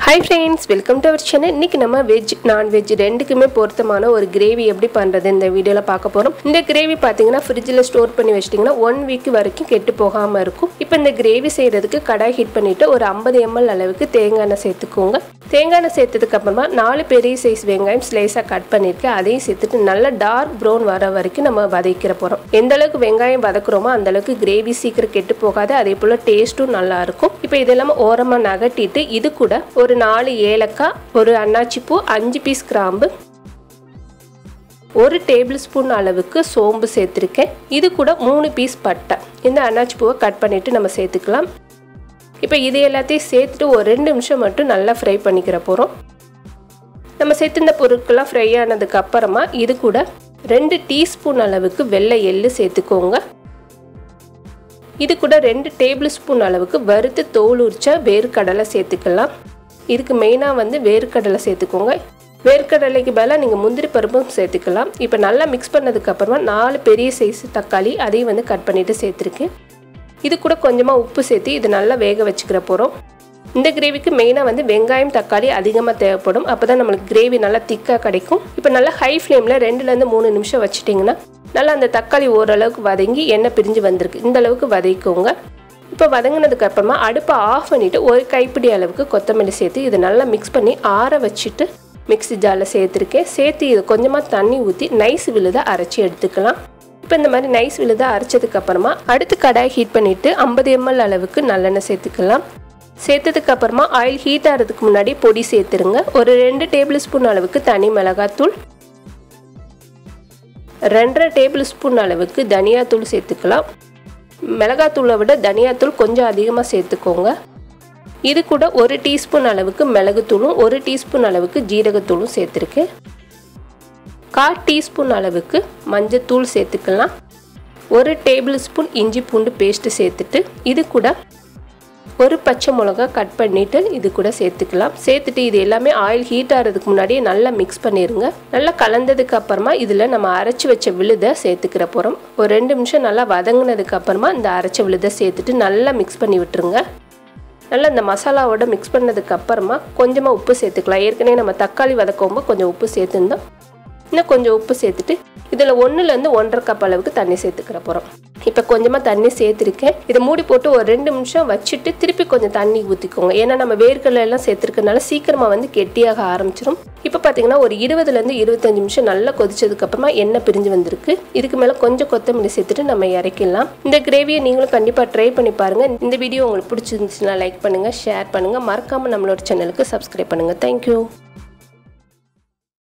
Hi friends, welcome to our channel. இன்னைக்கு நம்ம veg non veg ரெண்டுக்குமே பொருத்தமான ஒரு கிரேவி எப்படி பண்றது இந்த வீடியோல பார்க்க போறோம். இந்த கிரேவி பாத்தீங்கன்னா ஃப்ரிட்ஜ்ல ஸ்டோர் பண்ணி வச்சிட்டீங்கன்னா 1 வீக் வரைக்கும் கெட்டு போகாம இருக்கும். இப்போ இந்த கிரேவி செய்யிறதுக்கு கடாய் ஹீட் பண்ணிட்டு ஒரு 50 ml அளவுக்கு தேங்காய் எண்ணெய் சேர்த்துக்கோங்க. தேங்காய் எண்ணெய் சேர்த்ததுக்கு அப்புறமா 4 பெரிய சைஸ் வெங்காயம் ஸ்லைஸா கட் பண்ணிருக்கேன். அதையும் சேர்த்துட்டு நல்ல டார்க் ப்ரௌன் வர வரைக்கும் நம்ம வதக்கிற போறோம். எந்த அளவுக்கு வெங்காயம் வதக்குறோமோ அந்த அளவுக்கு கிரேவி சீக்கிரம் கெட்டு போகாது. அதே போல டேஸ்டும் நல்லா இருக்கும். இப்போ இதெல்லாம் ஓரமா நகட்டிட்டு இது கூட ஒரு 4 ஏலக்காய், ஒரு அன்னாச்சி பூ, 5 பீஸ் கிராம்பு, 1 டேபிள் ஸ்பூன் அளவுக்கு சோம்பு சேர்த்துருக்கேன். இது கூட 3 பீஸ் பட்டை. இந்த அன்னாச்சி பூவை கட் பண்ணிட்டு நம்ம சேர்த்துக்கலாம். இப்போ இது எல்லாத்தையும் சேர்த்துட்டு ஒரு 2 நிமிஷம் மட்டும் நல்லா ஃப்ரை பண்ணிக்கிற போகிறோம். நம்ம சேர்த்துந்த பொருட்கள்லாம் ஃப்ரை ஆனதுக்கு அப்புறமா இது கூட 2 டீஸ்பூன் அளவுக்கு வெள்ளை எள்ளு சேர்த்துக்கோங்க. இது கூட 2 டேபிள் ஸ்பூன் அளவுக்கு வறுத்து தோல் உரிச்ச வேர்க்கடலை சேர்த்துக்கலாம். இதுக்கு மெயினாக வேர்க்கடலை சேர்த்துக்கோங்க. வேர்க்கடலைக்கு பதிலாக நீங்கள் முந்திரி பருப்பும் சேர்த்துக்கலாம். இப்போ நல்லா மிக்ஸ் பண்ணதுக்கு அப்புறமா 4 பெரிய சைஸ் தக்காளி அதையும் கட் பண்ணிட்டு சேர்த்துருக்கேன். இது கூட கொஞ்சமாக உப்பு சேர்த்து இது நல்லா வேக வச்சுக்கிற போகிறோம். இந்த கிரேவிக்கு மெயினாக வெங்காயம் தக்காளி அதிகமாக தேவைப்படும். அப்போ தான் நம்மளுக்கு கிரேவி நல்லா திக்காக கிடைக்கும். இப்போ நல்லா ஹை ஃப்ளேமில் 2லேருந்து 3 நிமிஷம் வச்சுட்டிங்கன்னா நல்லா அந்த தக்காளி ஓரளவுக்கு வதங்கி எண்ணெய் பிரிஞ்சு வந்திருக்கு. இந்த அளவுக்கு வதக்கிக்கோங்க. இப்போ வதங்கினதுக்கு அப்புறமா அடுப்பை ஆஃப் பண்ணிவிட்டு ஒரு கைப்பிடி அளவுக்கு கொத்தமல்லி சேர்த்து இதை நல்லா மிக்ஸ் பண்ணி ஆற வச்சுட்டு மிக்ஸி ஜாரில் சேர்த்துருக்கேன். சேர்த்து இது கொஞ்சமாக தண்ணி ஊற்றி நைஸ் விழுதை அரைச்சி எடுத்துக்கலாம். இப்போ இந்த மாதிரி நைஸ் விழுதை அரைச்சதுக்கு அப்புறமா அடுத்து கடாய் ஹீட் பண்ணிவிட்டு 50 ml அளவுக்கு நல்லெண்ணெய் சேர்த்துக்கலாம். சேர்த்ததுக்கு அப்புறமா ஆயில் ஹீட் ஆகிறதுக்கு முன்னாடி பொடி சேர்த்துருங்க. ஒரு 2 டேபிள் ஸ்பூன் அளவுக்கு தனி மிளகாத்தூள், 2.5 டேபிள் ஸ்பூன் அளவுக்கு தனியாத்தூள் சேர்த்துக்கலாம். மிளகாத்தூளை விட தனியாத்தூள் கொஞ்சம் அதிகமாக சேர்த்துக்கோங்க. இது கூட 1 டீஸ்பூன் அளவுக்கு மிளகுத்தூளும் 1 டீஸ்பூன் அளவுக்கு ஜீரகத்தூளும் சேர்த்துருக்கேன். 1/4 டீஸ்பூன் அளவுக்கு மஞ்சத்தூள் சேர்த்துக்கலாம். 1 டேபிள் ஸ்பூன் இஞ்சி பூண்டு பேஸ்ட்டு சேர்த்துட்டு இது கூட ஒரு பச்சை மிளகா கட் பண்ணிவிட்டு இது கூட சேர்த்துக்கலாம். சேர்த்துட்டு இது எல்லாமே ஆயில் ஹீட் ஆகிறதுக்கு முன்னாடியே நல்லா மிக்ஸ் பண்ணிடுங்க. நல்லா கலந்ததுக்கு அப்புறமா இதில் நம்ம அரைச்சி வச்ச விழுதை சேர்த்துக்கிற போகிறோம். ஒரு 2 நிமிஷம் நல்லா வதங்கினதுக்கு அப்புறமா இந்த அரைச்ச விழுதை சேர்த்துட்டு நல்லா மிக்ஸ் பண்ணி விட்டுருங்க. நல்லா இந்த மசாலாவோட மிக்ஸ் பண்ணதுக்கு அப்புறமா கொஞ்சமாக உப்பு சேர்த்துக்கலாம். ஏற்கனவே நம்ம தக்காளி வதக்கும்போது கொஞ்சம் உப்பு சேர்த்துருந்தோம். இன்னும் கொஞ்சம் உப்பு சேர்த்துட்டு இதில் 1லேருந்து 1.5 கப் அளவுக்கு தண்ணி சேர்த்துக்கிற போகிறோம். இப்போ கொஞ்சமாக தண்ணி சேர்த்துருக்கேன். இதை மூடி போட்டு ஒரு 2 நிமிஷம் வச்சுட்டு திருப்பி கொஞ்சம் தண்ணி ஊற்றிக்கோங்க. ஏன்னா நம்ம வேர்க்கடலை எல்லாம் சேர்த்துருக்கனால சீக்கிரமாக கெட்டியாக ஆரம்பிச்சிடும். இப்போ பார்த்தீங்கன்னா ஒரு 20லேருந்து 25 நிமிஷம் நல்லா கொதிச்சதுக்கப்புறமா எண்ணெய் பிரிஞ்சு வந்திருக்கு. இதுக்கு மேலே கொஞ்சம் கொத்தமல்லி சேர்த்துட்டு நம்ம இறக்கிடலாம். இந்த கிரேவியை நீங்களும் கண்டிப்பாக ட்ரை பண்ணி பாருங்கள். இந்த வீடியோ உங்களுக்கு பிடிச்சிருந்துச்சுன்னா லைக் பண்ணுங்கள், ஷேர் பண்ணுங்கள். மறக்காமல் நம்மளோட சேனலுக்கு சப்ஸ்கிரைப் பண்ணுங்கள். தேங்க்யூ.